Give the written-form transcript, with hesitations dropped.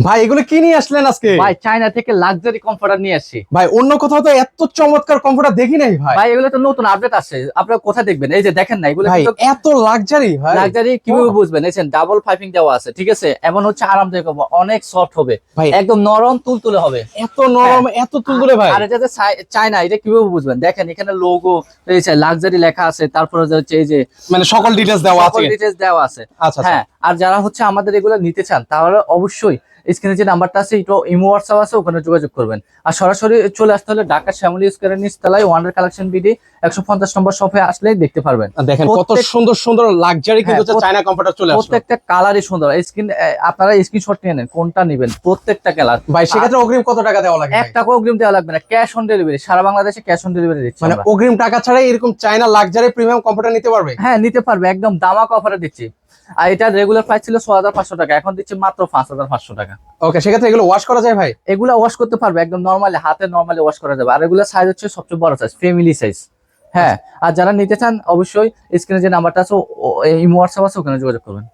ভাই এগুলো কি নিয়ে আসলেন আজকে? ভাই চায়না থেকে লাক্সারি কমফোর্টার নিয়ে আসছি ভাই অন্য কোথাও তো এত চমৎকার কমফোর্টার দেখি নাই ভাই। ভাই। এগুলো তো নতুন আপডেট আসছে, আপনারা কোথায় দেখবেন? এই যে দেখেন না, এগুলো ভাই কিন্তু এত লাক্সারি ভাই। লাক্সারি কিভাবে বুঝবেন? এই যে ডাবল পাইপিং দেওয়া আছে, ঠিক আছে, এমন হচ্ছে আরামদায়ক হবে, অনেক সফট হবে ভাই একদম নরম তুলতুলে হবে। এত নরম এত তুলতুলে ভাই। আর এটা যে চায়না, এটা কিভাবে বুঝবেন? দেখেন এখানে লোগো, এই যে লাক্সারি লেখা আছে, তারপরে যে হচ্ছে এই যে মানে সকল ডিটেইলস দেওয়া আছে। সকল ডিটেইলস দেওয়া আছে। আচ্ছা হ্যাঁ, আর যারা হচ্ছে আমাদের এগুলো নিতে চান তাহলে অবশ্যই স্ক্রিনে যে নাম্বারটা আছে, এটা ইমো হোয়াটসঅ্যাপ আছে, ওখানে যোগাযোগ করবেন। আর সরাসরি চলে আসতে হলে ঢাকা শ্যামলী স্কয়ারের নিচতলায় ওয়ান্ডার কালেকশন বিডি 150 নম্বর শপে আসলেই দেখতে পারবেন। দেখেন কত সুন্দর সুন্দর লাক্সারি কিন্তু চায়না কমফোর্টার চলে আসছে। প্রত্যেকটা কালারই সুন্দর। আপনারা স্ক্রিনশট নিয়ে নেন কোনটা নেবেন, প্রত্যেকটা কালার। ভাই সেক্ষেত্রে অগ্রিম কত টাকা দেওয়া লাগে? 1 টাকা অগ্রিম দেওয়া লাগবে না, ক্যাশ অন ডেলিভারি। সারা বাংলাদেশে ক্যাশ অন ডেলিভারি দিচ্ছি মানে আমরা। অগ্রিম টাকা ছাড়াই এরকম চায়না লাক্সারি প্রিমিয়াম কমফোর্টার নিতে পারবে? হ্যাঁ, নিতে পারবে, একদম দামাক অফারে দিচ্ছি। আর এটা রেগুলার প্রাইস ছিল 6500 টাকা, এখন দিচ্ছি মাত্র 5500 টাকা। ওকে, সেক্ষেত্রে এগুলো ওয়াশ করা যায় ভাই? এগুলা ওয়াশ করতে পারবে একদম নরমালি, হাতে নরমালি ওয়াশ করা যাবে। আর এগুলা সাইজ হচ্ছে সবচেয়ে বড় সাইজ, ফ্যামিলি সাইজ। হ্যাঁ, আর যারা নিতে চান অবশ্যই স্ক্রিনে যে নাম্বারটা আছে, ইমো হোয়াটসঅ্যাপ আছে, ওখানে যোগাযোগ করবেন।